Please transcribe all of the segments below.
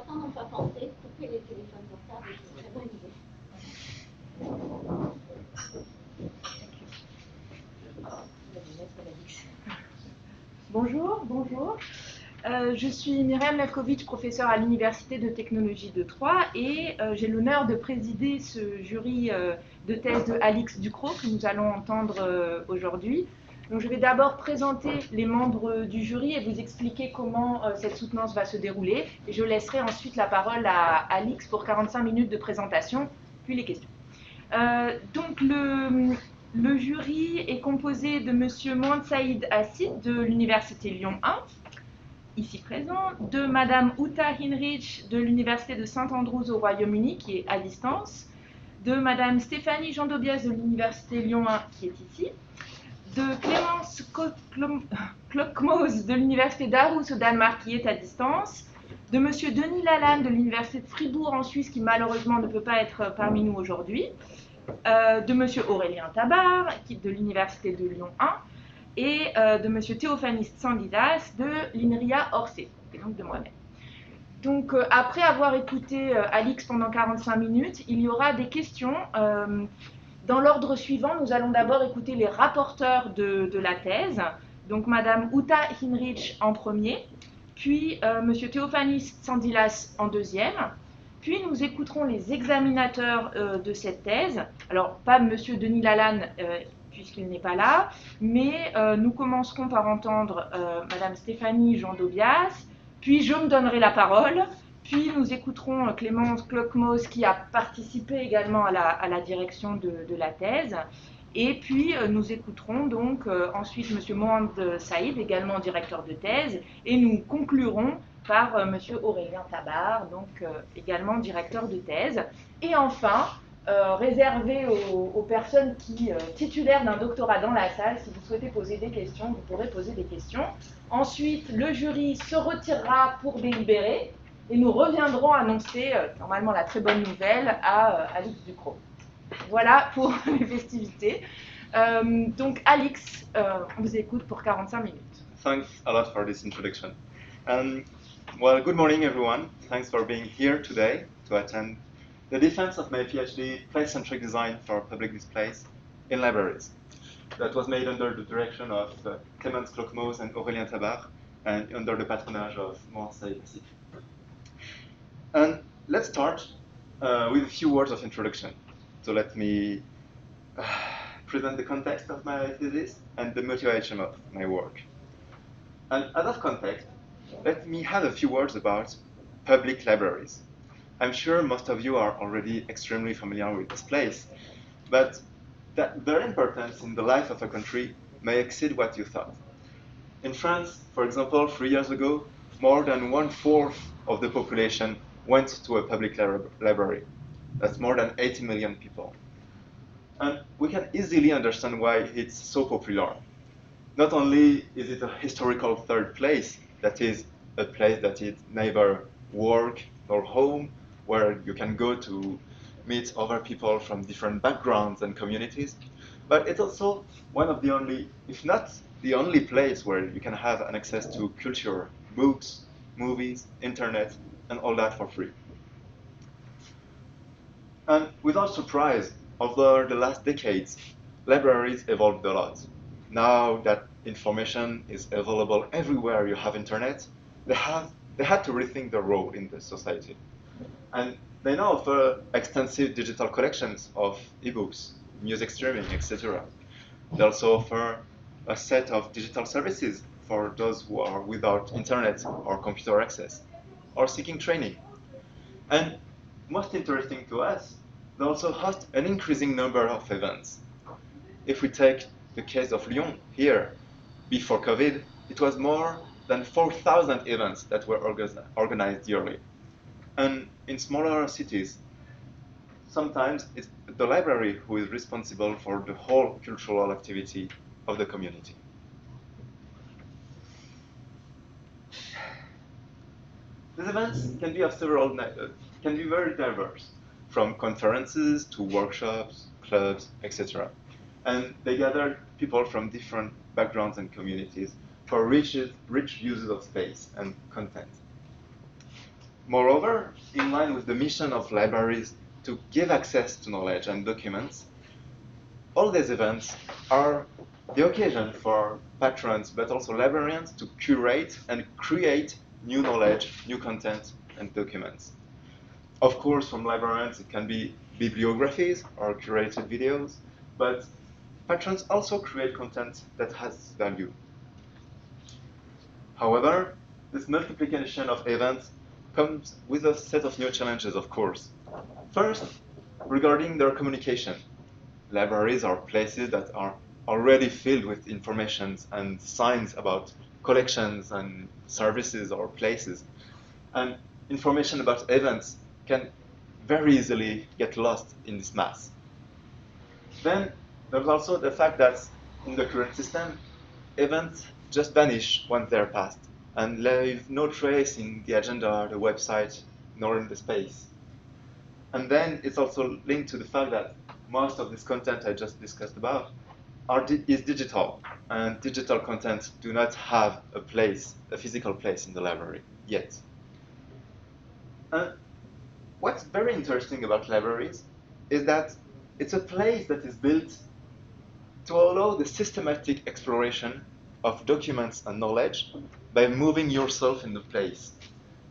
certains n'ont pas pensé, couper les téléphones portables, c'est une très bonne idée. Bonjour, bonjour. Je suis Myriam Lewkowicz, professeure à l'Université de Technologie de Troyes et j'ai l'honneur de présider ce jury de thèse de Alix Ducros que nous allons entendre aujourd'hui. Donc, je vais d'abord présenter les membres du jury et vous expliquer comment cette soutenance va se dérouler. Et je laisserai ensuite la parole à Alix pour 45 minutes de présentation, puis les questions. Donc, le jury est composé de M. Mohand-Hacid de l'Université Lyon 1, ici présent, de Mme Hinrichs de l'Université de Saint-Andrews au Royaume-Uni, qui est à distance, de Mme Stéphanie Jean-Daubias de l'Université Lyon 1, qui est ici, de Clemens Klokmose de l'Université d'Aarhus au Danemark, qui est à distance, de M. Denis Lalanne de l'Université de Friburg en Suisse, qui malheureusement ne peut pas être parmi nous aujourd'hui, de M. Aurélien Tabard, de l'Université de Lyon 1, et de M. Theophanis Tsandilas de l'Inria Orsay, et donc de moi-même. Donc, après avoir écouté Alix pendant 45 minutes, il y aura des questions. Dans l'ordre suivant, nous allons d'abord écouter les rapporteurs de la thèse, donc Mme Hinrichs en premier, puis M. Theophanis Tsandilas en deuxième, puis nous écouterons les examinateurs de cette thèse, alors pas M. Denis Lalanne, puisqu'il n'est pas là, mais nous commencerons par entendre Mme Stéphanie Jean-Daubias, puis je me donnerai la parole, puis nous écouterons Clemens Klokmose qui a participé également à la direction de la thèse, et puis nous écouterons donc ensuite M. Mohand-Hacid, également directeur de thèse, et nous conclurons par M. Aurélien Tabard, donc également directeur de thèse, et enfin, réservé aux personnes titulaires d'un doctorat dans la salle. Si vous souhaitez poser des questions, vous pourrez poser des questions. Ensuite, le jury se retirera pour délibérer et nous reviendrons annoncer normalement la très bonne nouvelle à Alix Ducros. Voilà pour les festivités. Donc Alix, on vous écoute pour 45 minutes. Thanks a lot for this introduction. Well, good morning everyone. Thanks for being here today to attend the defense of my PhD, Place-Centric Design for Public Displays in Libraries. That was made under the direction of Clemens Klokmose and Aurélien Tabard, and under the patronage of Mohand-Hacid. And let's start with a few words of introduction. So let me present the context of my thesis and the motivation of my work. And out of context, let me have a few words about public libraries. I'm sure most of you are already extremely familiar with this place, but their importance in the life of a country may exceed what you thought. In France, for example, 3 years ago, more than 1/4 of the population went to a public library. That's more than 80 million people. And we can easily understand why it's so popular. Not only is it a historical third place, that is a place that is neither work nor home, where you can go to meet other people from different backgrounds and communities, but it's also one of the only, if not the only place where you can have an access to culture, books, movies, internet, and all that for free. And without surprise, over the last decades, libraries evolved a lot. Now that information is available everywhere you have internet, they had to rethink their role in the society. And they now offer extensive digital collections of ebooks, music streaming, etc. They also offer a set of digital services for those who are without internet or computer access, or seeking training. And most interesting to us, they also host an increasing number of events. If we take the case of Lyon here, before COVID, it was more than 4,000 events that were organized yearly. And in smaller cities, sometimes it's the library who is responsible for the whole cultural activity of the community. These events can be of can be very diverse, from conferences to workshops, clubs, etc. And they gather people from different backgrounds and communities for rich uses of space and content. Moreover, in line with the mission of libraries to give access to knowledge and documents, all these events are the occasion for patrons, but also librarians, to curate and create new knowledge, new content, and documents. Of course, from librarians, it can be bibliographies or curated videos, but patrons also create content that has value. However, this multiplication of events comes with a set of new challenges, of course. First, regarding their communication. Libraries are places that are already filled with information and signs about collections and services or places. And information about events can very easily get lost in this mass. Then there's also the fact that in the current system, events just vanish once they're passed and leave no trace in the agenda, the website, nor in the space. And then it's also linked to the fact that most of this content I just discussed about is digital, and digital content do not have a place, a physical place in the library yet. What's very interesting about libraries is that it's a place that is built to allow the systematic exploration of documents and knowledge by moving yourself in the place.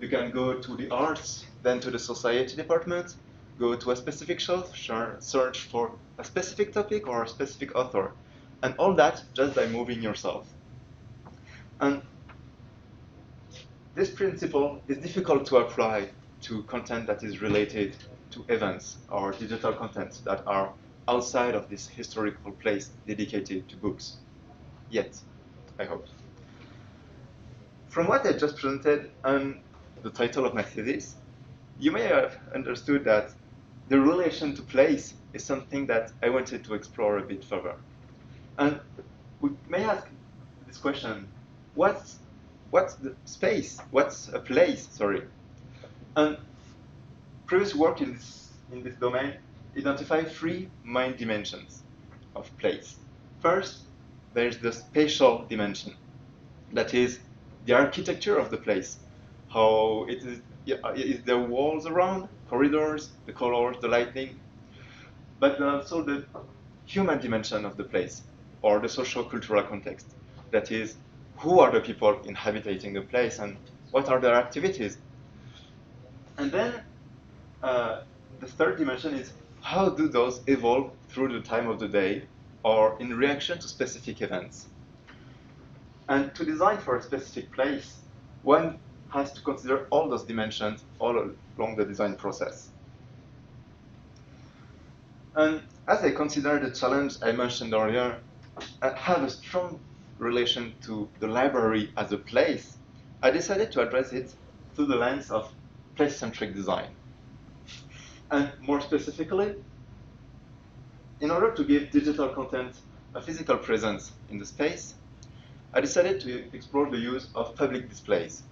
You can go to the arts, then to the society department, go to a specific shelf, search for a specific topic or a specific author, and all that just by moving yourself. And this principle is difficult to apply to content that is related to events or digital content that are outside of this historical place dedicated to books. Yet, I hope. From what I just presented and the title of my thesis, you may have understood that the relation to place is something that I wanted to explore a bit further. And we may ask this question, what's the space? What's a place, sorry? And previous work in this domain identified three main dimensions of place. First, there's the spatial dimension. That is the architecture of the place, how it is the walls around, corridors, the colors, the lighting, but also the human dimension of the place, or the social-cultural context. That is, who are the people inhabiting the place and what are their activities? And then the third dimension is how do those evolve through the time of the day or in reaction to specific events? And to design for a specific place, one has to consider all those dimensions all along the design process. And as I consider the challenge I mentioned earlier, I have a strong relation to the library as a place, I decided to address it through the lens of place-centric design. And more specifically, in order to give digital content a physical presence in the space, I decided to explore the use of public displays.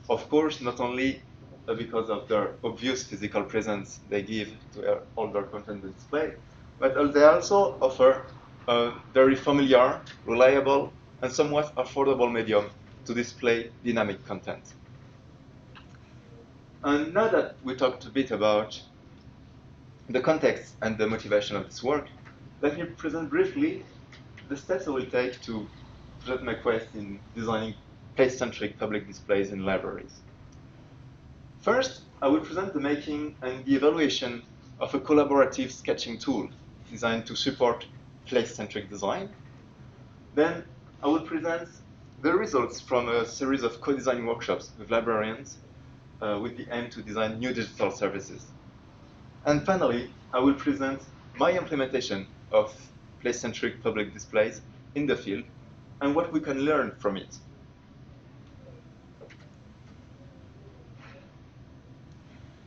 Of course, not only because of their obvious physical presence they give to all their content display, but they also offer a very familiar, reliable, and somewhat affordable medium to display dynamic content. And now that we talked a bit about the context and the motivation of this work, let me present briefly the steps I will take to present my quest in designing place-centric public displays in libraries. First, I will present the making and the evaluation of a collaborative sketching tool designed to support place-centric design. Then, I will present the results from a series of co-design workshops with librarians with the aim to design new digital services. And finally, I will present my implementation of place-centric public displays in the field and what we can learn from it.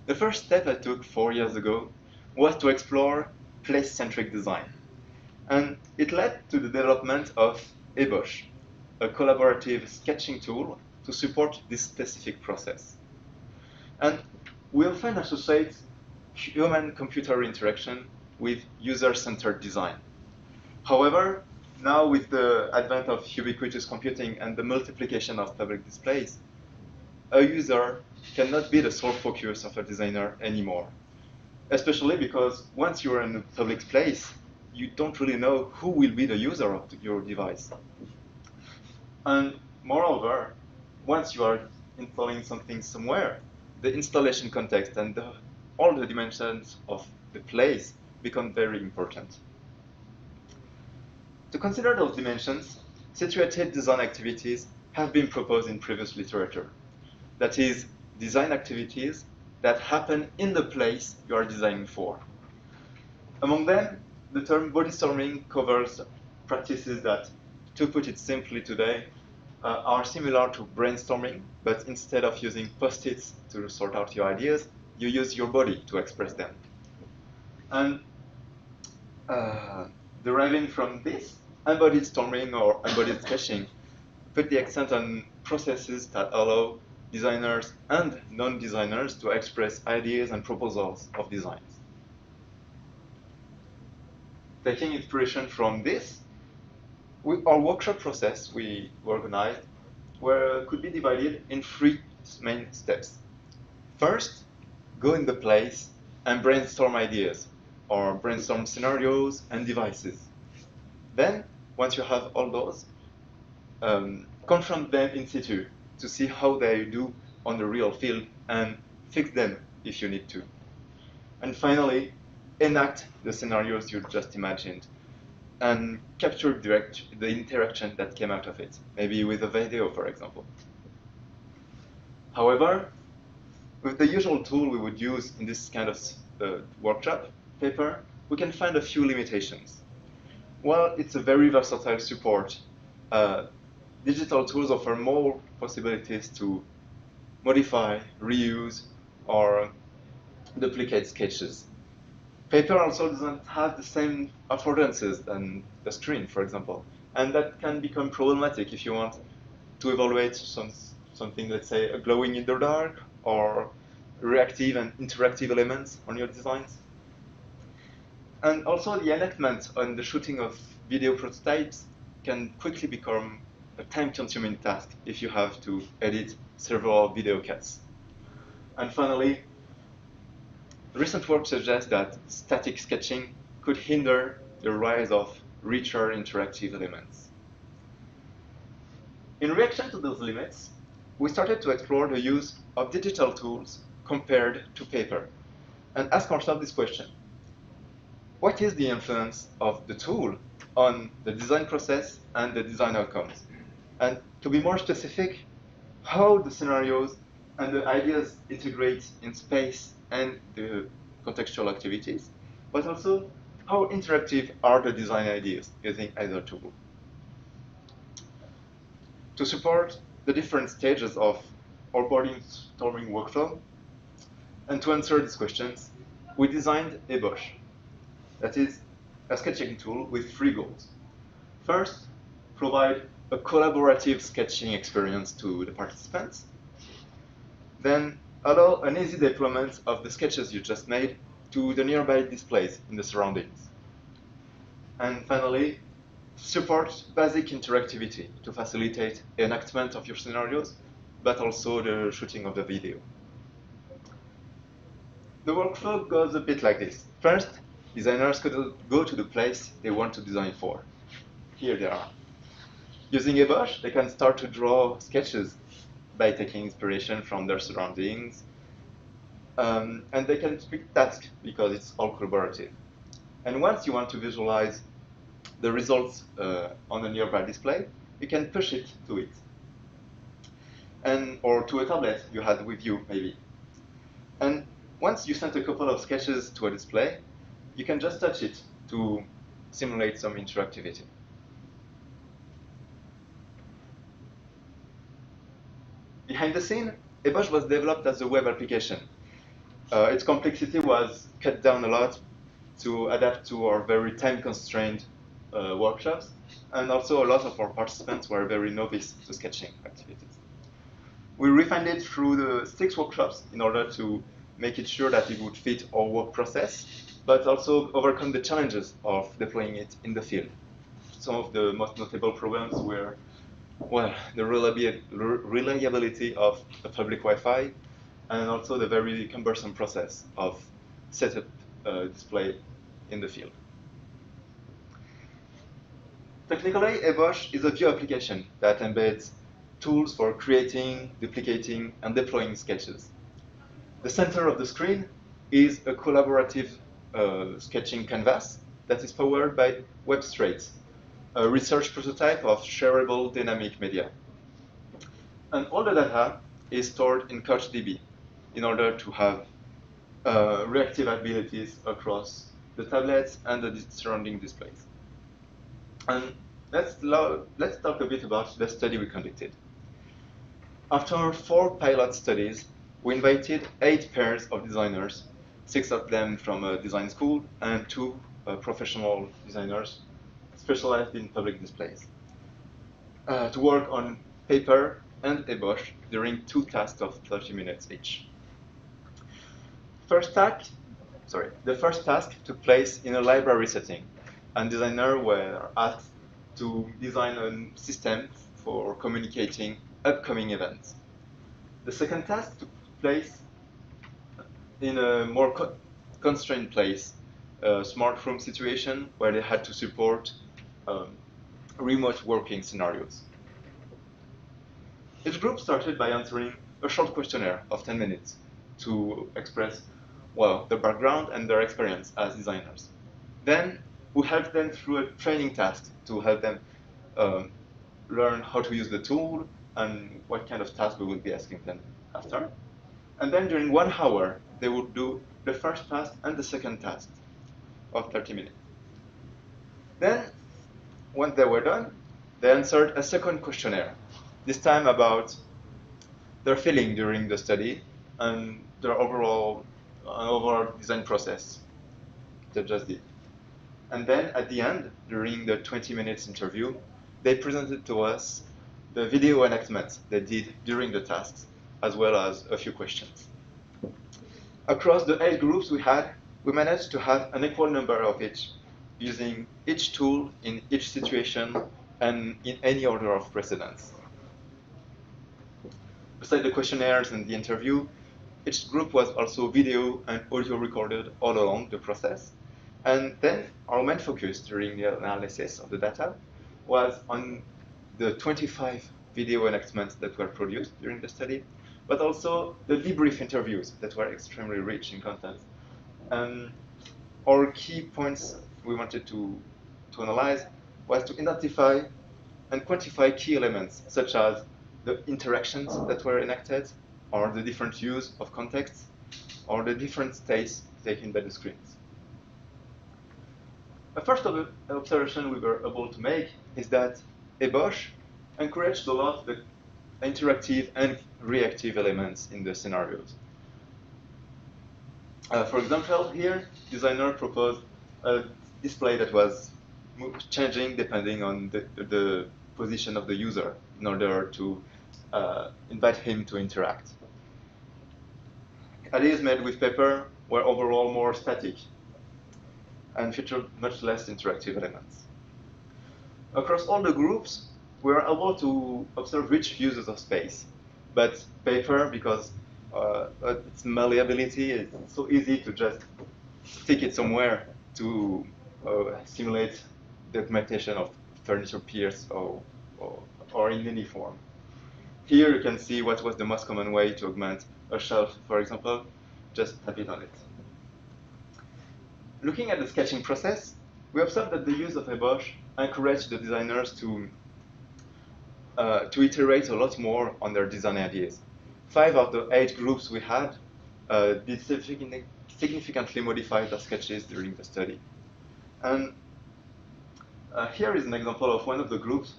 The first step I took 4 years ago was to explore place-centric design. And it led to the development of eBosh, a collaborative sketching tool to support this specific process. And we often associate human-computer interaction with user-centered design. However, now with the advent of ubiquitous computing and the multiplication of public displays, a user cannot be the sole focus of a designer anymore. Especially because once you're in a public place, you don't really know who will be the user of your device. And moreover, once you are installing something somewhere, the installation context and all the dimensions of the place become very important. To consider those dimensions, situated design activities have been proposed in previous literature. That is, design activities that happen in the place you are designing for. Among them, the term body storming covers practices that, to put it simply today, are similar to brainstorming, but instead of using post-its to sort out your ideas, you use your body to express them. And deriving from this, embodied storming or embodied sketching put the accent on processes that allow designers and non-designers to express ideas and proposals of designs. Taking inspiration from this, our workshop process we organized could be divided in 3 main steps. First, go in the place and brainstorm ideas, or brainstorm scenarios and devices. Then, once you have all those, confront them in situ to see how they do on the real field and fix them if you need to. And finally, enact the scenarios you just imagined and capture the interaction that came out of it, maybe with a video, for example. However, with the usual tool we would use in this kind of workshop paper, we can find a few limitations. While it's a very versatile support, digital tools offer more possibilities to modify, reuse, or duplicate sketches. Paper also doesn't have the same affordances than the screen, for example, and that can become problematic if you want to evaluate something, let's say, a glowing in the dark, or reactive and interactive elements on your designs. And also the enactment and the shooting of video prototypes can quickly become a time-consuming task if you have to edit several video cuts. And finally, recent work suggests that static sketching could hinder the rise of richer interactive elements. In reaction to those limits, we started to explore the use of digital tools compared to paper, and ask ourselves this question: what is the influence of the tool on the design process and the design outcomes? And to be more specific, how the scenarios and the ideas integrate in space and the contextual activities, but also how interactive are the design ideas using either tool. To support the different stages of our brainstorming workflow, and to answer these questions, we designed a Bosch. That is a sketching tool with 3 goals. First, provide a collaborative sketching experience to the participants. Then, allow an easy deployment of the sketches you just made to the nearby displays in the surroundings. And finally, support basic interactivity to facilitate enactment of your scenarios, but also the shooting of the video. The workflow goes a bit like this. First, designers could go to the place they want to design for. Here they are. Using a brush, they can start to draw sketches by taking inspiration from their surroundings. And they can split tasks because it's all collaborative. And once you want to visualize the results on a nearby display, you can push it to it. Or to a tablet you had with you, maybe. And once you sent a couple of sketches to a display, you can just touch it to simulate some interactivity. Behind the scene, eBush was developed as a web application. Its complexity was cut down a lot to adapt to our very time-constrained workshops, and also a lot of our participants were very novice to sketching activities. We refined it through the 6 workshops in order to make it sure that it would fit our work process, but also overcome the challenges of deploying it in the field. Some of the most notable problems were, well, the reliability of the public Wi-Fi, and also the very cumbersome process of setup display in the field. Technically, eBosh is a view application that embeds tools for creating, duplicating, and deploying sketches. The center of the screen is a collaborative sketching canvas that is powered by WebStraight, a research prototype of shareable dynamic media. And all the data is stored in CouchDB in order to have reactive abilities across the tablets and the surrounding displays. And let's talk a bit about the study we conducted. After 4 pilot studies, we invited 8 pairs of designers, 6 of them from a design school and 2 professional designers specialized in public displays, to work on paper and eBosh during 2 tasks of 30 minutes each. The first task took place in a library setting, and designers were asked to design a system for communicating upcoming events. The second task took place in a more constrained place, a smart room situation where they had to support remote working scenarios. Each group started by answering a short questionnaire of 10 minutes to express, well, their background and their experience as designers. Then we helped them through a training task to help them learn how to use the tool and what kind of task we would be asking them after. And then during 1 hour, they would do the first task and the second task of 30 minutes. Then, once they were done, they answered a second questionnaire, this time about their feeling during the study and their overall design process they just did. And then at the end, during the 20 minutes interview, they presented to us the video enactment they did during the tasks, as well as a few questions. Across the 8 groups we managed to have an equal number of each, using each tool in each situation and in any order of precedence. Besides the questionnaires and the interview, each group was also video and audio recorded all along the process. And then our main focus during the analysis of the data was on the 25 video enactments that were produced during the study, but also the debrief interviews that were extremely rich in content. Our key points we wanted to analyze was to identify and quantify key elements, such as the interactions that were enacted, or the different use of context, or the different states taken by the screens. A first observation we were able to make is that eBosh encouraged a lot the interactive and reactive elements in the scenarios. For example, here, designer proposed a display that was changing depending on the position of the user in order to invite him to interact. Ideas made with paper were overall more static and featured much less interactive elements. Across all the groups, we were able to observe rich uses of space, but paper, because its malleability, it's so easy to just stick it somewhere to simulate the augmentation of furniture piers or in any form. Here you can see what was the most common way to augment a shelf, for example, just tap it on it. Looking at the sketching process, we observed that the use of eBosh encouraged the designers to iterate a lot more on their design ideas. 5 of the 8 groups we had did significantly modify their sketches during the study. And here is an example of one of the groups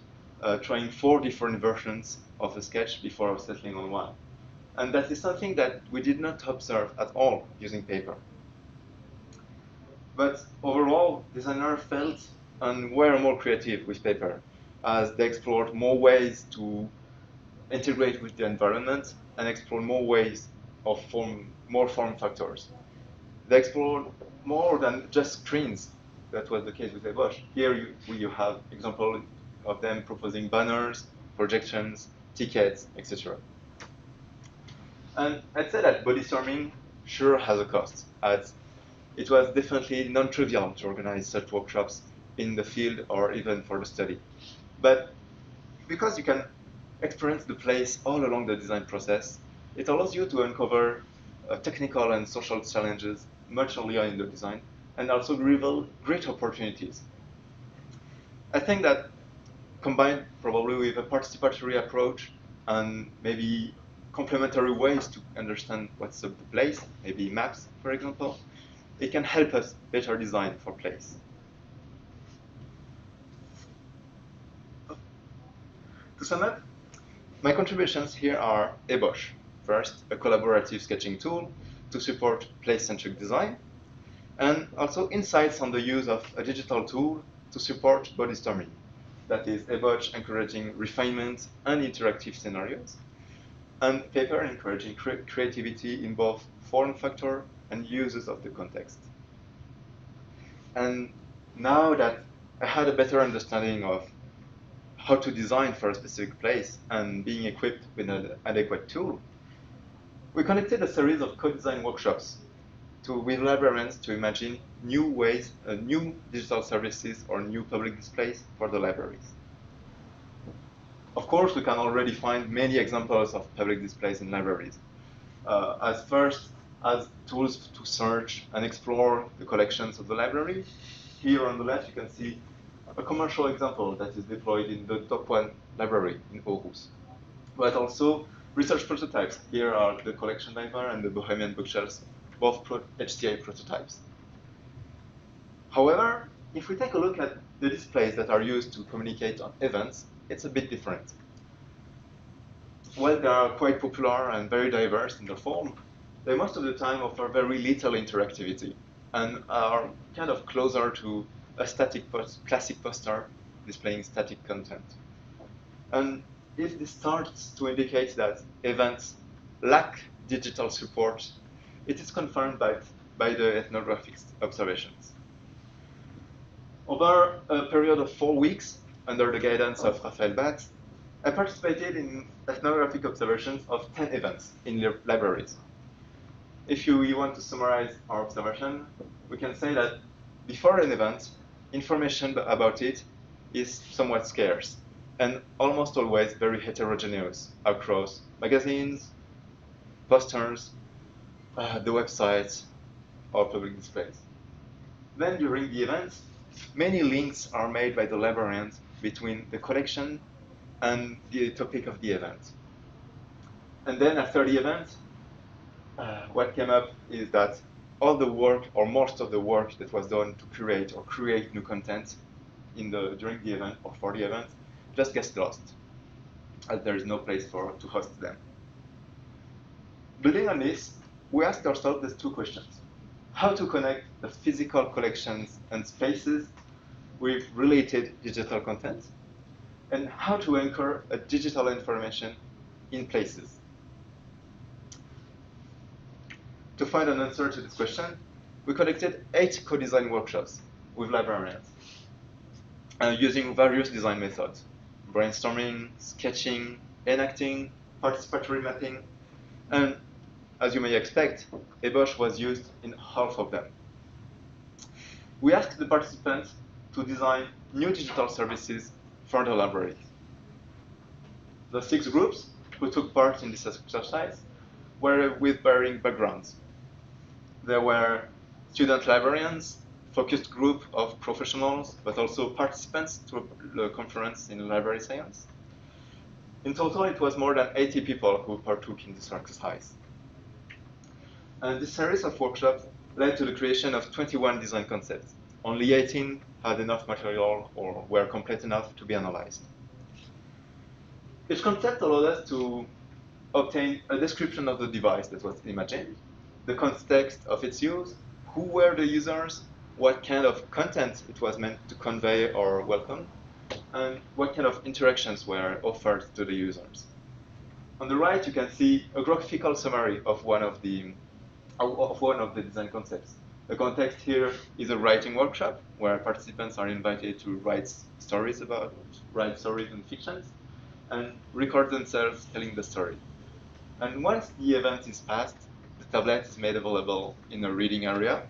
trying 4 different versions of a sketch before settling on one. And that is something that we did not observe at all using paper. But overall, designers felt and were more creative with paper, as they explored more ways to integrate with the environment and explore more ways of more form factors. They explored more than just screens. That was the case with eBosh. Here you have example of them proposing banners, projections, tickets, etc. And I'd say that body storming sure has a cost, as it was definitely non-trivial to organize such workshops in the field or even for the study. But because you can experience the place all along the design process, it allows you to uncover technical and social challenges much earlier in the design, and also reveal great opportunities. I think that combined probably with a participatory approach and maybe complementary ways to understand what's the place, maybe maps, for example, it can help us better design for place. To sum up, my contributions here are Ebosh. First, a collaborative sketching tool to support place-centric design, and also insights on the use of a digital tool to support body storming. That is, Ebosh encouraging refinement and interactive scenarios, and paper encouraging creativity in both form factor and uses of the context. And now that I had a better understanding of how to design for a specific place and being equipped with an adequate tool, we conducted a series of co-design workshops with librarians to imagine new ways, new digital services or new public displays for the libraries. Of course, we can already find many examples of public displays in libraries. As tools to search and explore the collections of the library. Here on the left, you can see a commercial example that is deployed in the top one library in Aarhus. But also research prototypes. Here are the collection diver and the Bohemian bookshelves, both HTA prototypes. However, if we take a look at the displays that are used to communicate on events, it's a bit different. While they are quite popular and very diverse in their form, they most of the time offer very little interactivity and are kind of closer to a classic poster displaying static content. And if this starts to indicate that events lack digital support, it is confirmed by the ethnographic observations. Over a period of 4 weeks, under the guidance of Raphael Batz, I participated in ethnographic observations of 10 events in libraries. If we want to summarize our observation, we can say that before an event, information about it is somewhat scarce and almost always very heterogeneous across magazines, posters, the websites, or public displays. Then during the event, many links are made by the librarians between the collection and the topic of the event. And then after the event, what came up is that all the work, or most of the work that was done to curate or create new content during the event or for the event just gets lost, as there is no place to host them. Building on this, we asked ourselves these two questions. How to connect the physical collections and spaces with related digital content, and how to anchor a digital information in places. To find an answer to this question, we conducted 8 co-design workshops with librarians using various design methods: brainstorming, sketching, enacting, participatory mapping, and as you may expect, Ebosh was used in half of them. We asked the participants to design new digital services for the library. The 6 groups who took part in this exercise were with varying backgrounds. There were student librarians, focused group of professionals, but also participants to the conference in library science. In total, it was more than 80 people who partook in this exercise. And this series of workshops led to the creation of 21 design concepts. Only 18 had enough material or were complete enough to be analyzed. Each concept allowed us to obtain a description of the device that was imagined, the context of its use, who were the users, what kind of content it was meant to convey or welcome, and what kind of interactions were offered to the users. On the right, you can see a graphical summary of one of the design concepts. The context here is a writing workshop where participants are invited to write stories and fictions, and record themselves telling the story. And once the event is passed, the tablet is made available in a reading area,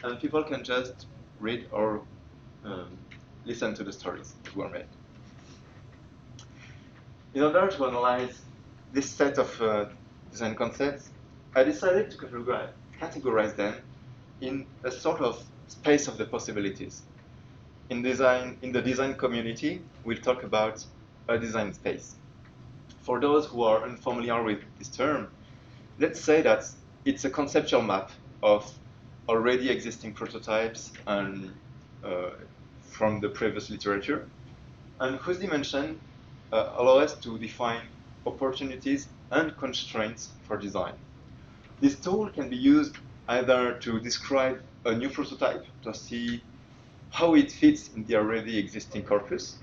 and people can just read or listen to the stories that were made. In order to analyze this set of design concepts, I decided to categorize them in a sort of space of the possibilities. In the design community, we'll talk about a design space. For those who are unfamiliar with this term, let's say that it's a conceptual map of already existing prototypes and from the previous literature, and whose dimension allow us to define opportunities and constraints for design. This tool can be used either to describe a new prototype to see how it fits in the already existing corpus,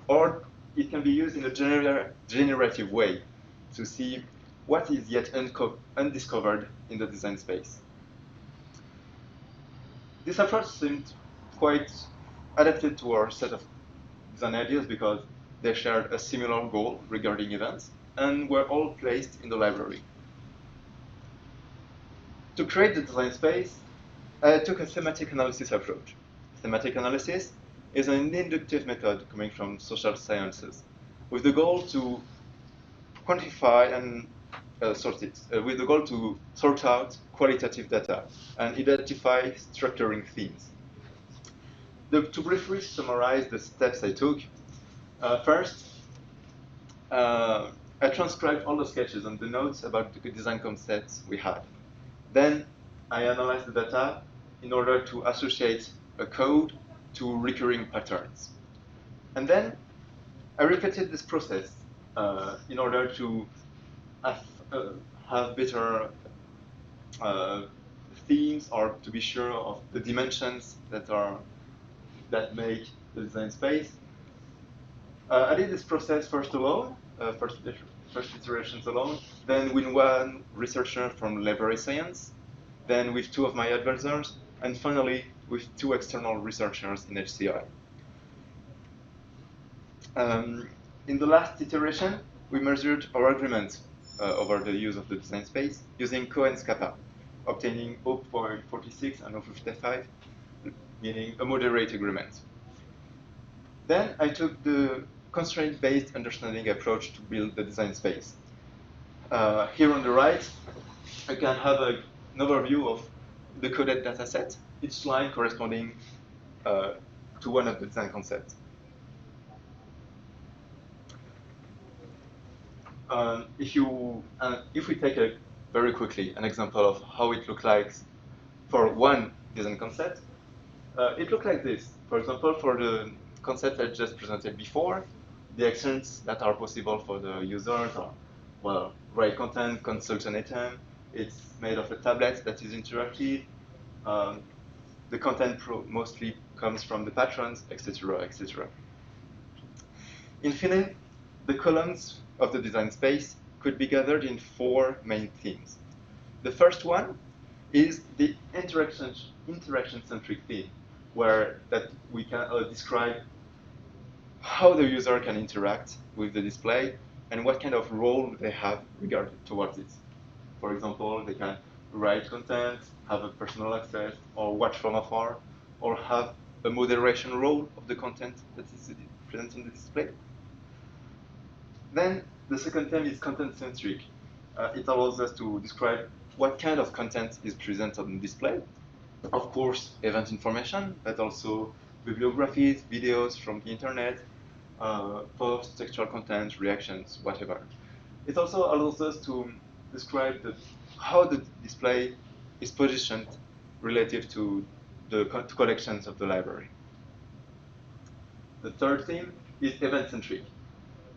or it can be used in a generative way to see what is yet undiscovered in the design space. This approach seemed quite adapted to our set of design ideas because they shared a similar goal regarding events and were all placed in the library. To create the design space, I took a thematic analysis approach. Thematic analysis is an inductive method coming from social sciences with the goal to quantify and with the goal to sort out qualitative data and identify structuring themes. To briefly summarize the steps I took, first, I transcribed all the sketches and the notes about the design concepts we had. Then I analyzed the data in order to associate a code to recurring patterns. And then I repeated this process in order to have better themes, or to be sure of the dimensions that make the design space. I did this process first alone, first iterations alone, then with one researcher from library science, then with two of my advisors, and finally with two external researchers in HCI. In the last iteration, we measured our agreement over the use of the design space using Cohen's kappa, obtaining 0.46 and 0.55, meaning a moderate agreement. Then I took the constraint-based understanding approach to build the design space. Here on the right, I can have an overview of the coded dataset, each line corresponding to one of the design concepts. If we take very quickly an example of how it looks like for one design concept, it looks like this. For example, for the concept I just presented before, the actions that are possible for the users are, well, write content, consult an item. It's made of a tablet that is interactive. The content mostly comes from the patrons, etc., etc. In fine, the columns of the design space could be gathered in four main themes. The first one is the interaction-centric theme, where we can describe how the user can interact with the display and what kind of role they have towards it. For example, they can write content, have a personal access, or watch from afar, or have a moderation role of the content that is present in the display. Then the second theme is content-centric. It allows us to describe what kind of content is present on the display. Of course, event information, but also bibliographies, videos from the internet, posts, textual content, reactions, whatever. It also allows us to describe how the display is positioned relative to the collections of the library. The third theme is event-centric.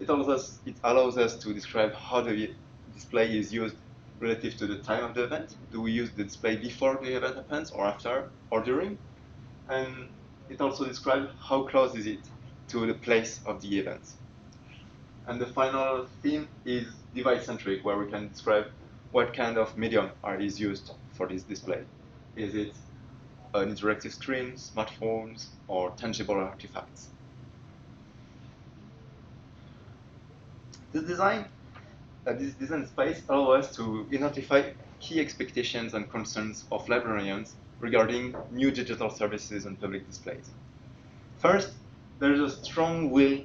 It allows us to describe how the display is used relative to the time of the event. Do we use the display before the event happens, or after, or during? And it also describes how close is it to the place of the event. And the final theme is device-centric, where we can describe what kind of medium is used for this display. Is it an interactive screen, smartphones, or tangible artifacts? This design this design space allows us to identify key expectations and concerns of librarians regarding new digital services and public displays. First, there is a strong will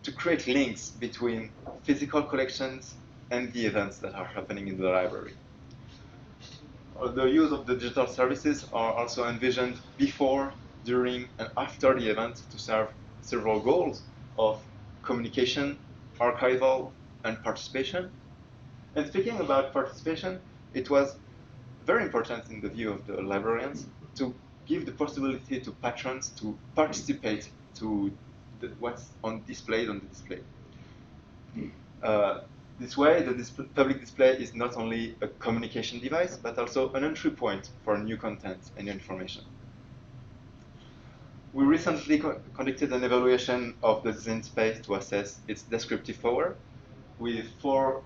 to create links between physical collections and the events that are happening in the library. The use of the digital services are also envisioned before, during, and after the event to serve several goals of communication, archival, and participation. And speaking about participation, it was very important in the view of the librarians to give the possibility to patrons to participate to what's displayed on the display. This way, the public display is not only a communication device, but also an entry point for new content and information. We recently conducted an evaluation of the design space to assess its descriptive power with 4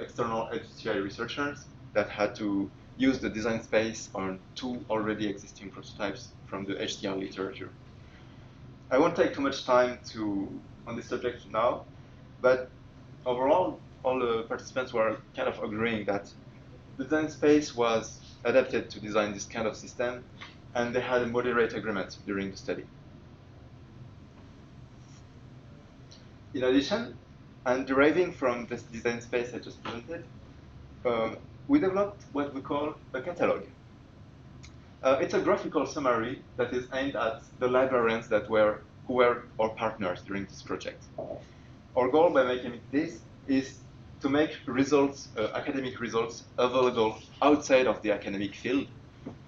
external HDI researchers that had to use the design space on 2 already existing prototypes from the HDR literature. I won't take too much time on this subject now, but overall, all the participants were kind of agreeing that the design space was adapted to design this kind of system, and they had a moderate agreement during the study. In addition, and deriving from this design space I just presented, we developed what we call a catalog. It's a graphical summary that is aimed at the librarians who were our partners during this project. Our goal by making this is to make results, academic results, available outside of the academic field,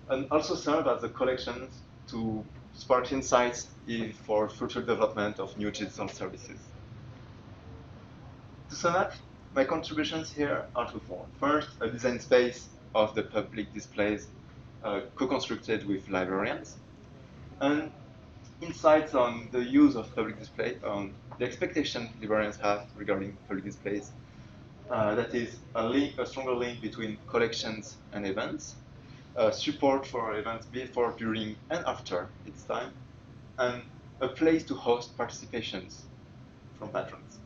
and also serve as a collection to spark insights for future development of new digital services. To sum up, my contributions here are twofold. First, a design space of the public displays co-constructed with librarians, and insights on the use of public display, on the expectation librarians have regarding public displays. That is a stronger link between collections and events, support for events before, during, and after its time, and a place to host participations from patrons.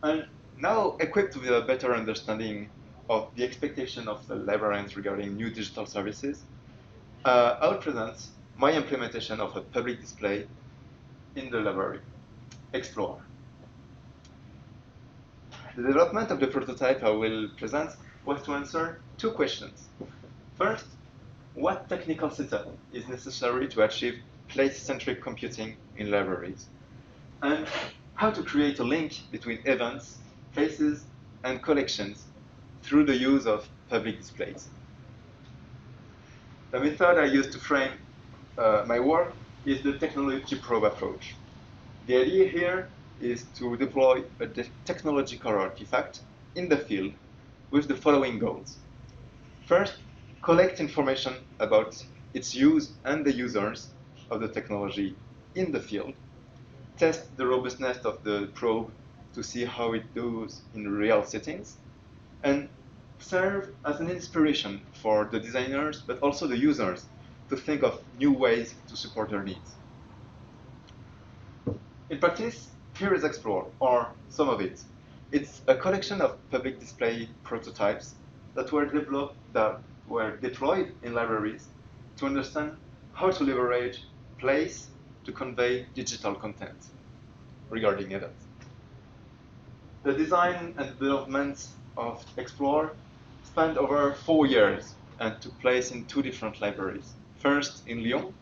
And now, equipped with a better understanding of the expectation of the librarians regarding new digital services, I will present my implementation of a public display in the library, Explore. The development of the prototype I will present was to answer 2 questions. First, what technical setup is necessary to achieve place-centric computing in libraries? And how to create a link between events, places, and collections through the use of public displays. The method I use to frame my work is the technology probe approach. The idea here is to deploy a technological artifact in the field with the following goals. First, collect information about its use and the users of the technology in the field. Test the robustness of the probe to see how it does in real settings, and serve as an inspiration for the designers, but also the users, to think of new ways to support their needs. In practice, here is Explore, or some of it. It's a collection of public display prototypes that were deployed in libraries to understand how to leverage place to convey digital content regarding events. The design and development of Explore spanned over 4 years and took place in 2 different libraries. First in Lyon,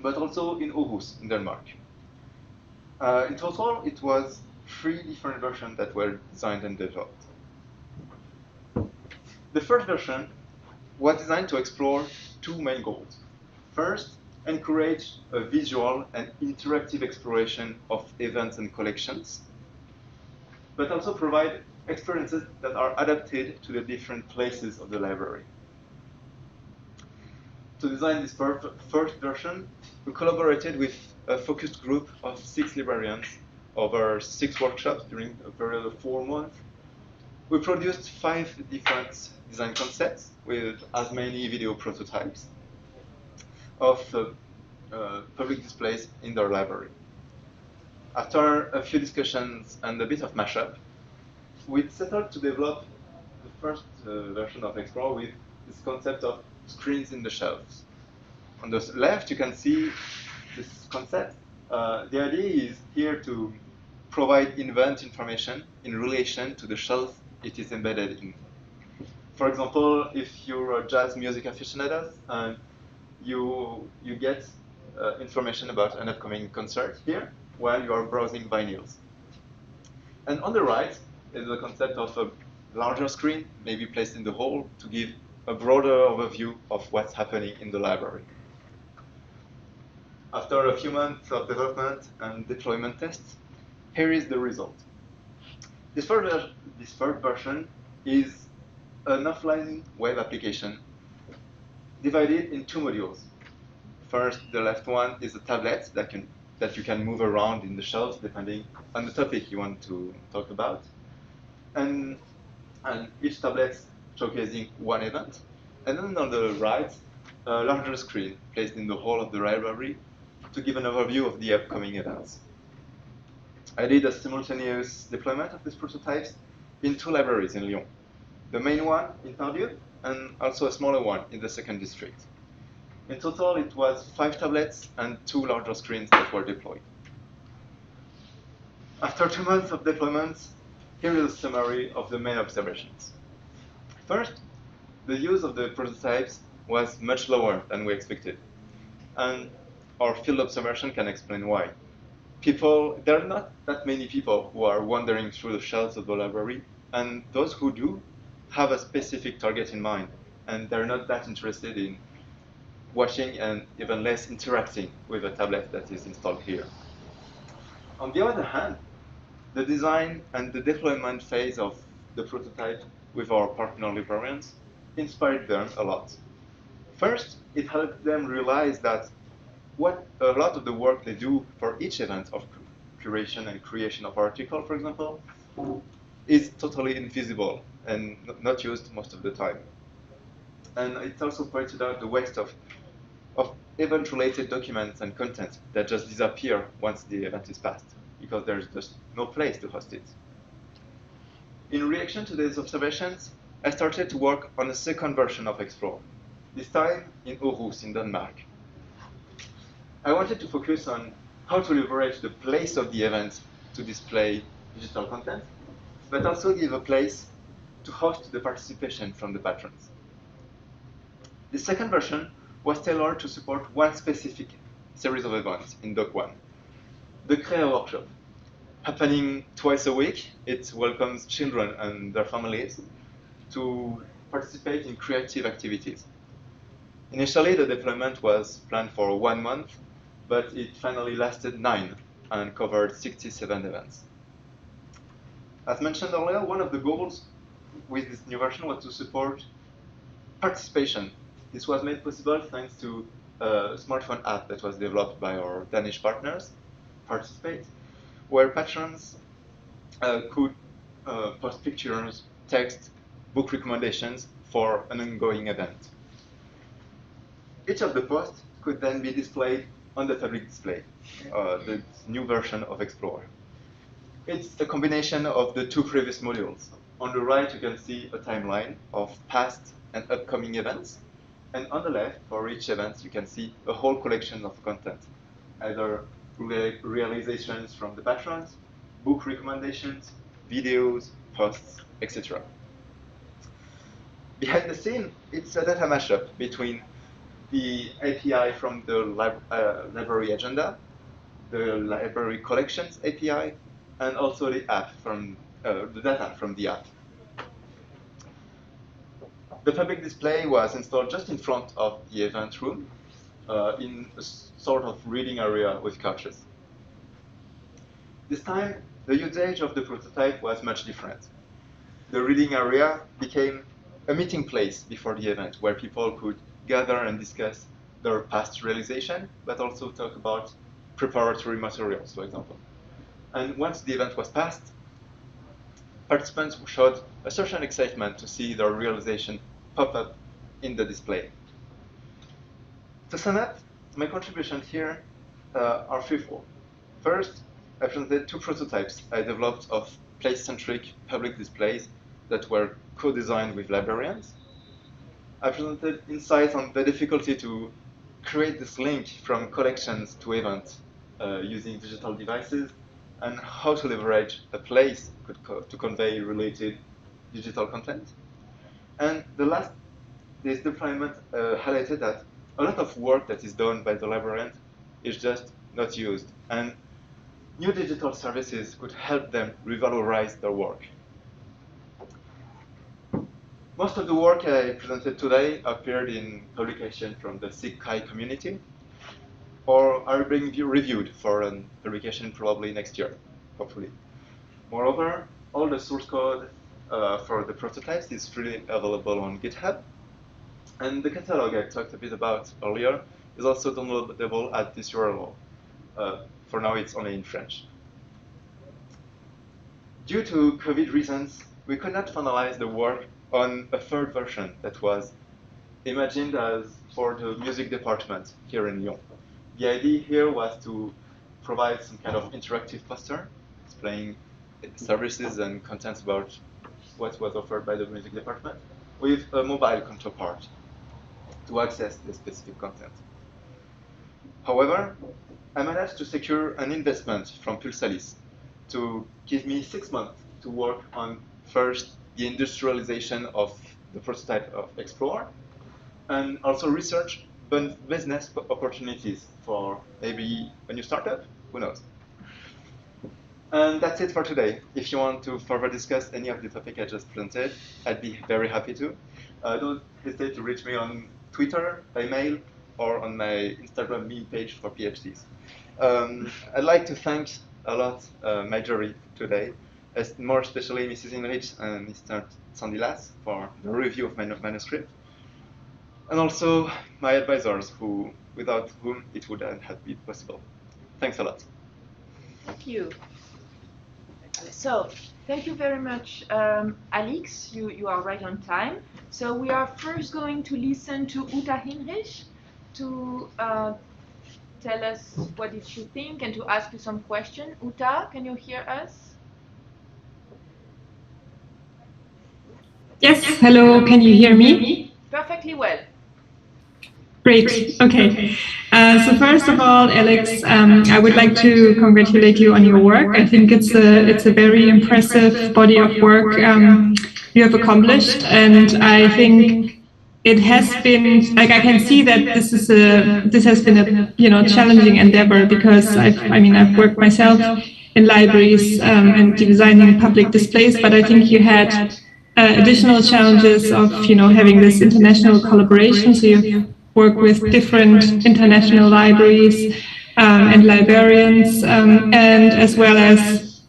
but also in Aarhus in Denmark. In total, it was 3 different versions that were designed and developed. The first version was designed to explore 2 main goals. First, encourage a visual and interactive exploration of events and collections, but also provide experiences that are adapted to the different places of the library. To design this first version, we collaborated with a focused group of 6 librarians over 6 workshops during a period of 4 months. We produced 5 different design concepts with as many video prototypes of public displays in their library. After a few discussions and a bit of mashup, we settled to develop the first version of Explore with this concept of screens in the shelves. On the left, you can see this concept. The idea is here to provide event information in relation to the shelf it is embedded in. For example, if you're a jazz music aficionado and you get information about an upcoming concert here while you are browsing vinyls. And on the right is the concept of a larger screen, maybe placed in the hall, to give a broader overview of what's happening in the library. After a few months of development and deployment tests, here is the result. This third version is an offline web application divided in two modules. First, the left one is a tablet that you can move around in the shelves depending on the topic you want to talk about. And each tablet showcasing one event. And then on the right, a larger screen placed in the hall of the library to give an overview of the upcoming events. I did a simultaneous deployment of these prototypes in two libraries in Lyon. The main one in Friburg and also a smaller one in the second district. In total, it was 5 tablets and 2 larger screens that were deployed. After 2 months of deployment, here is a summary of the main observations. First, the use of the prototypes was much lower than we expected. And our field observation can explain why. There are not that many people who are wandering through the shelves of the library, and those who do have a specific target in mind, and they're not that interested in watching and even less interacting with a tablet that is installed here. On the other hand, the design and the deployment phase of the prototype with our partner librarians inspired them a lot. First, it helped them realize that a lot of the work they do for each event of curation and creation of article, for example, is totally invisible and not used most of the time. And it also pointed out the waste of event-related documents and content that just disappear once the event is passed, because there's just no place to host it. In reaction to these observations, I started to work on a second version of Explore, this time in Aarhus in Denmark. I wanted to focus on how to leverage the place of the event to display digital content, but also give a place to host the participation from the patrons. The second version was tailored to support one specific series of events in Doc 1, the Crea Workshop. Happening twice a week, it welcomes children and their families to participate in creative activities. Initially, the deployment was planned for 1 month, but it finally lasted 9 and covered 67 events. As mentioned earlier, one of the goals with this new version was to support participation. This was made possible thanks to a smartphone app that was developed by our Danish partners, Participate, where patrons could post pictures, text, book recommendations for an ongoing event. Each of the posts could then be displayed on the public display, the new version of Explorer. It's a combination of the 2 previous modules. On the right, you can see a timeline of past and upcoming events. And on the left, for each event, you can see a whole collection of content, either realizations from the patrons, book recommendations, videos, posts, etc. Behind the scene, it's a data mashup between the API from the library agenda, the library collections API, and also the app from the data from the app. The public display was installed just in front of the event room in a sort of reading area with couches. This time, the usage of the prototype was much different. The reading area became a meeting place before the event where people could gather and discuss their past realization, but also talk about preparatory materials, for example. And once the event was passed, participants showed a certain excitement to see their realization pop up in the display. To sum up, my contributions here are threefold. First, I presented two prototypes I developed of place-centric public displays that were co-designed with librarians. I presented insights on the difficulty to create this link from collections to events using digital devices, and how to leverage a place to convey related digital content. And this deployment highlighted that a lot of work that is done by the librarians is just not used, and new digital services could help them revalorize their work. Most of the work I presented today appeared in publication from the SIG-Chi community, or are being reviewed for a publication probably next year, hopefully. Moreover, all the source code for the prototypes is freely available on GitHub, and the catalog I talked a bit about earlier is also downloadable at this URL. For now, it's only in French. Due to COVID reasons, we could not finalize the work on a third version that was imagined as for the music department here in Lyon. The idea here was to provide some kind of interactive poster displaying services and contents about what was offered by the music department with a mobile counterpart to access the specific content. However, I managed to secure an investment from Pulsalis to give me 6 months to work on first the industrialization of the prototype of Explore, and also research business opportunities for maybe a new startup, who knows. And that's it for today. If you want to further discuss any of the topic I just presented, I'd be very happy to. Don't hesitate to reach me on Twitter, by mail, or on my Instagram me page for PhDs. I'd like to thank a lot my jury today, more especially Mrs. Hinrichs and Mr. Tsandilas for the review of my manuscript, and also my advisors, without whom it wouldn't have been possible. Thanks a lot. Thank you. So, thank you very much, Alix. You are right on time. So we are first going to listen to Uta Hinrichs to tell us what did she think and to ask you some questions. Uta, can you hear us? Yes, hello, can you hear me? Perfectly well. Great, okay. So first of all, Alix, I would like to congratulate you on your work. I think it's a very impressive body of work you have accomplished, and I think it has been, like, I can see that this has been a challenging endeavor, because I've worked myself in libraries and designing public displays, but I think you had additional challenges of having this international collaboration. So you work with different international libraries and librarians, and as well as,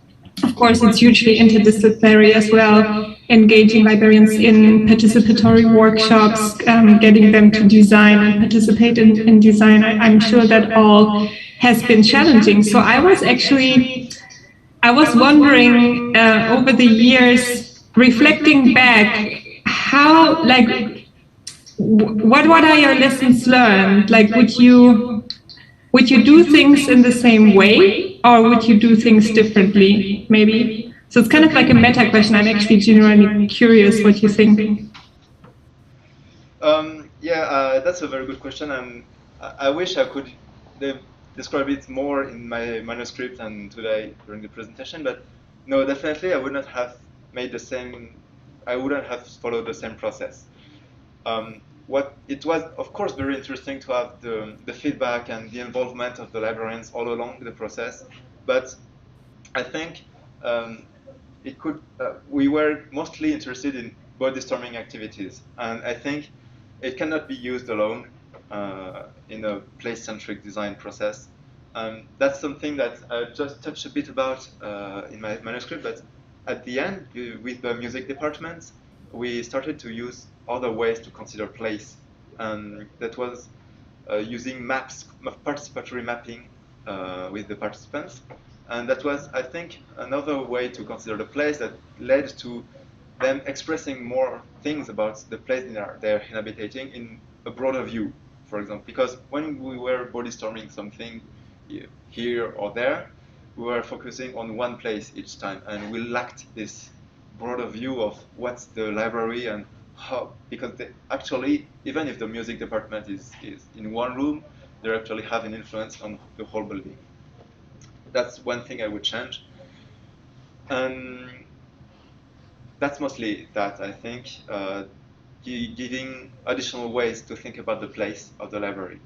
of course, it's hugely interdisciplinary as well, engaging librarians in participatory workshops, getting them to design and participate in design. I'm sure that all has been challenging. So I was wondering over the years, reflecting back, how, like, what are your lessons learned? Like, would you do things in the same way, or would you do things differently, maybe? So it's kind of like a meta question. I'm actually genuinely curious what you think. That's a very good question, and I wish I could describe it more in my manuscript and today during the presentation, but no, definitely I would not have made the same, I wouldn't have followed the same process. It was, of course, very interesting to have the feedback and the involvement of the librarians all along the process, but I think we were mostly interested in body-storming activities, and I think it cannot be used alone in a place-centric design process. That's something that I just touched a bit about in my manuscript, but at the end, with the music department, we started to use other ways to consider place. That was using maps, participatory mapping with the participants. And that was, I think, another way to consider the place that led to them expressing more things about the place they're inhabiting in a broader view, for example. Because when we were body storming something here or there, we were focusing on one place each time, and we lacked this broader view of what's the library and how, because actually, even if the music department is in one room, they actually have an influence on the whole building. That's one thing I would change. And that's mostly that, I think, giving additional ways to think about the place of the library.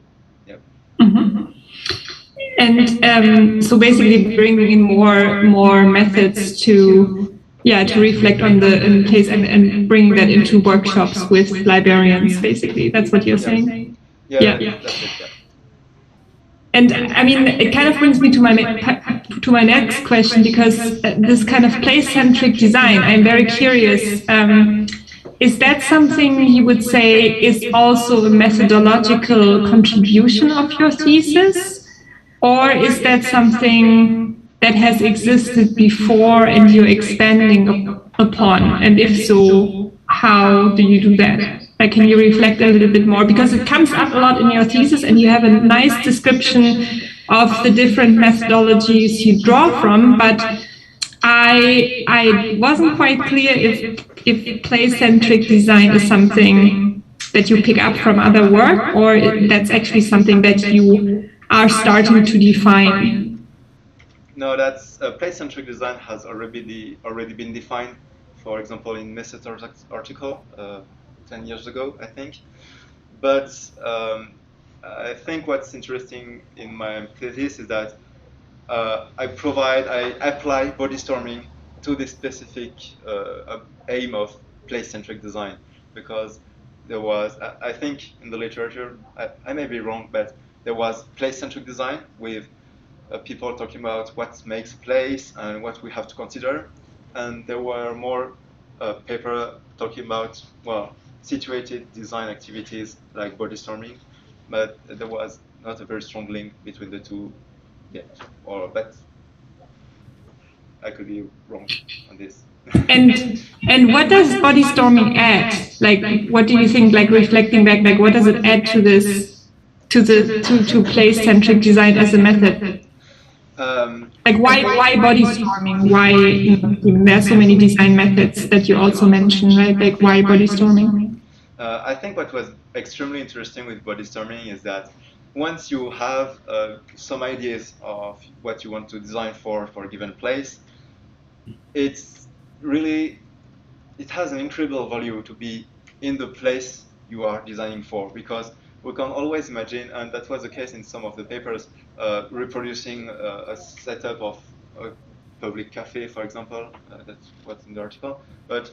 Yep. Mm-hmm. And so basically bringing in more methods to reflect on the place and bringing that into workshops with librarians, basically. That's what you're saying? Yeah. That's it, yeah. And I mean, it kind of brings me to my next question, because this kind of place-centric design, I'm very curious. Is that something you would say is also a methodological contribution of your thesis? Or is that something that has existed before and you're expanding upon? And if so, how do you do that? Like, can you reflect a little bit more? Because it comes up a lot in your thesis, and you have a nice description of the different methodologies you draw from, but I wasn't quite clear if place-centric design is something that you pick up from other work, or that's actually something that you are starting to define. No, that's place-centric design has already been defined. For example, in Maitres' article 10 years ago, I think. But I think what's interesting in my thesis is that I apply body storming to the specific aim of place-centric design, because there was, I think in the literature, I may be wrong, but there was place-centric design with people talking about what makes a place and what we have to consider, and there were more paper talking about, well, situated design activities like body storming, but there was not a very strong link between the two yet, but I could be wrong on this. And what does body storming add? Like, what do you think? Like, reflecting back, like, what does it add to this, to place-centric design as a method? Like, why body storming? Why, there are so many design methods that you also mentioned, right? Like, why body storming? I think what was extremely interesting with body storming is that once you have some ideas of what you want to design for a given place, it has an incredible value to be in the place you are designing for, because we can always imagine, and that was the case in some of the papers, reproducing a setup of a public cafe, for example. That's what's in the article. But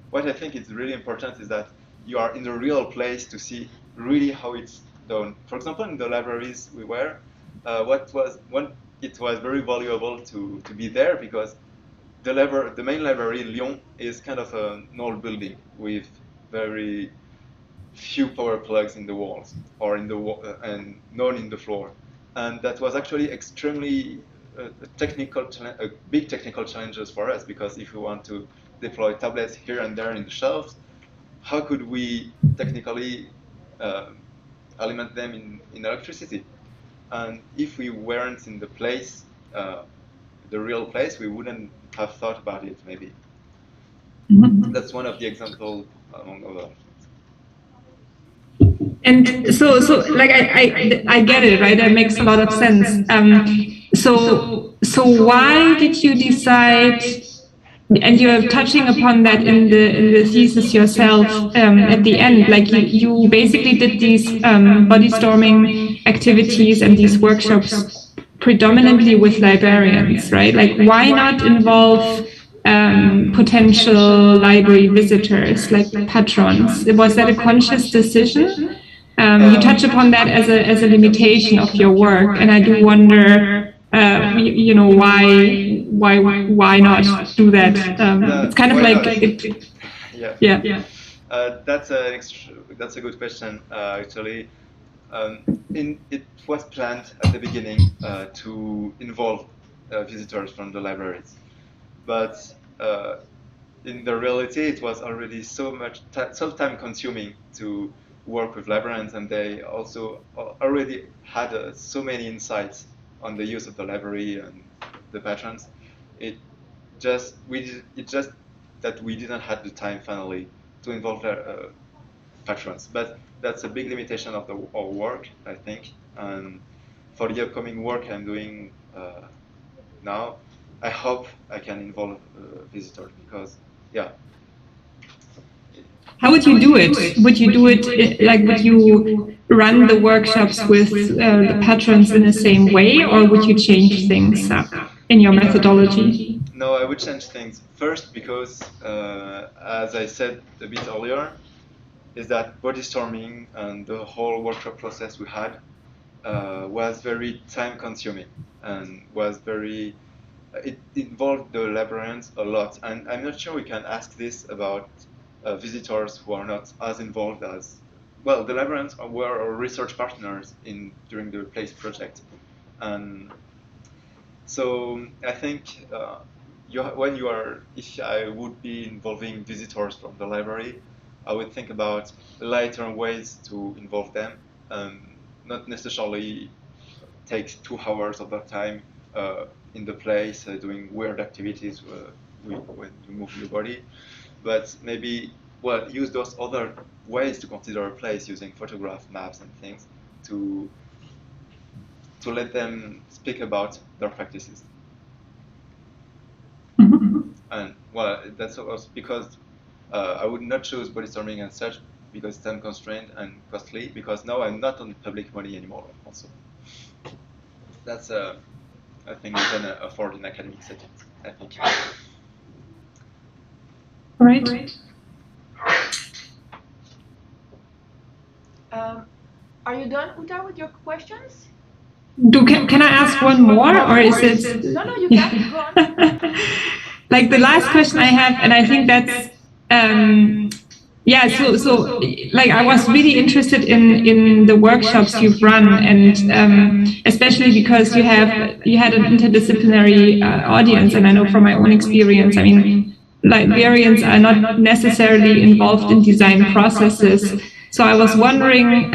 what I think is really important is that you are in the real place to see really how it's done. For example, in the libraries we were, it was very valuable to be there, because the main library in Lyon is kind of an old building with very few power plugs in the walls or in the and none in the floor, and that was actually extremely big technical challenges for us, because if we want to deploy tablets here and there in the shelves, how could we technically element them in electricity? And if we weren't in the place, the real place, we wouldn't have thought about it, maybe. Mm-hmm. That's one of the examples among others. And so like I get it, right? That makes a lot of sense. So why did you decide? And you're touching upon that in the thesis yourself at the end. Like you basically did these body storming activities and these workshops predominantly with librarians, right? Like, why not involve potential library visitors, like patrons? Was that a conscious decision? You touch upon that as a limitation of your work, and I do wonder, why not do that? It's kind of like yeah. That's a good question. Actually, it was planned at the beginning to involve visitors from the libraries, but in the reality, it was already so time consuming to work with librarians, and they also already had so many insights on the use of the library and the patrons. It just that we didn't have the time finally to involve patrons. But that's a big limitation of our work, I think. And for the upcoming work I'm doing now, I hope I can involve visitors because, yeah. How would you do it? Would you do it like, would you run the workshops with the patrons in the same way, or would you change things up in your methodology? No, I would change things. First, because, as I said a bit earlier, is that body storming and the whole workshop process we had was very time-consuming and was very. It involved the librarians a lot, and I'm not sure we can ask this about visitors who are not as involved as. Well, the librarians were our research partners during the Place project, and so I think if I would be involving visitors from the library, I would think about lighter ways to involve them, not necessarily take 2 hours of that time in the place doing weird activities when you move your body, but maybe use those other ways to consider a place using photograph maps and things to let them speak about their practices. And that's also because I would not choose body storming and such because it's time constrained and costly, because now I'm not on public money anymore also. That's I think we can afford in academic settings, I think. Right. Are you done, Uta, with your questions? Can I ask one more, or is it? No, you can. Go on. Like the last question I have, and I think that's so like I was really interested in the workshops you've run, and especially because you had an interdisciplinary audience, and I know from my own experience, I mean, librarians are not necessarily involved in design processes. So I was wondering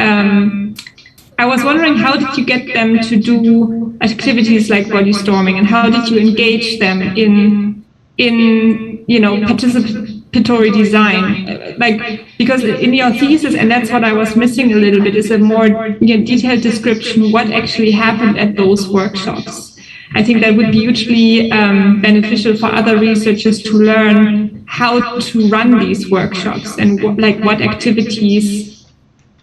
how did you get them to do activities like body storming, and how did you engage them in participatory design? Like, because in your thesis, and that's what I was missing a little bit, is a more detailed description what actually happened at those workshops. I think that would be hugely beneficial for other researchers to learn how to run these workshops and what activities,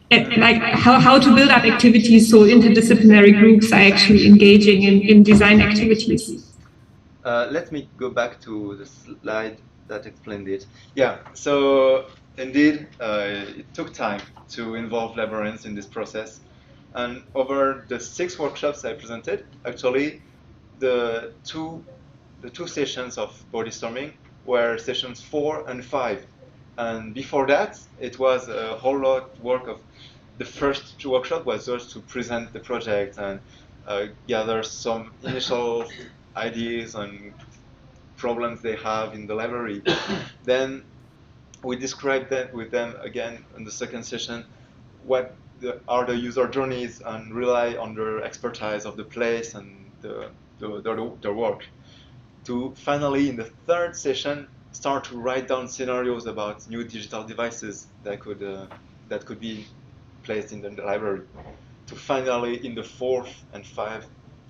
how to build up activities so interdisciplinary groups are actually engaging in design activities. Let me go back to the slide that explained it. Yeah, so indeed, it took time to involve librarians in this process. And over the 6 workshops I presented, actually, the two sessions of body storming were sessions 4 and 5. And before that, it was a whole lot of work of the first workshop was just to present the project and gather some initial ideas and problems they have in the library. Then we described that with them again in the second session, what are the user journeys, and rely on their expertise of the place and their work. To finally, in the third session, start to write down scenarios about new digital devices that could be placed in the library. To finally, in the fourth and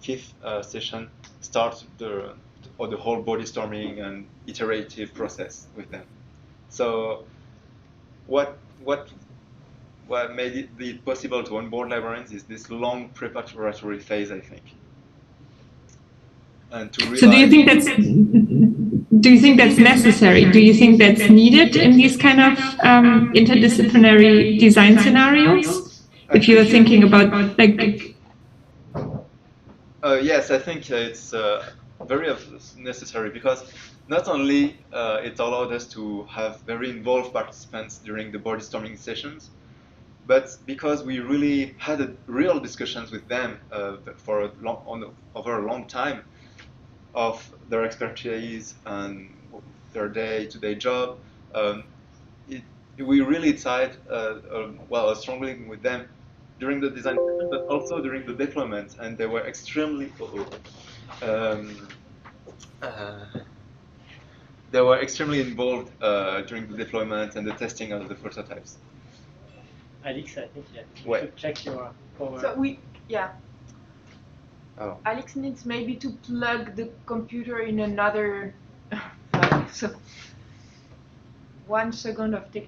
fifth session, start the whole body storming and iterative process with them. So, what made it possible to onboard librarians is this long preparatory phase, I think. And to so do you think that's necessary? Do you think that's needed in these kind of interdisciplinary design scenarios? If you're thinking about yes, I think it's very necessary, because not only it allowed us to have very involved participants during the body storming sessions, but because we really had real discussions with them over a long time of their expertise and their day-to-day job. We really tied a strong link with them during the design, but also during the deployment, and they were extremely they were extremely involved during the deployment and the testing of the prototypes. Alix, I think you Ouais. should check your power. So yeah. Oh. Alix needs maybe to plug the computer in another. So 1 second of technology.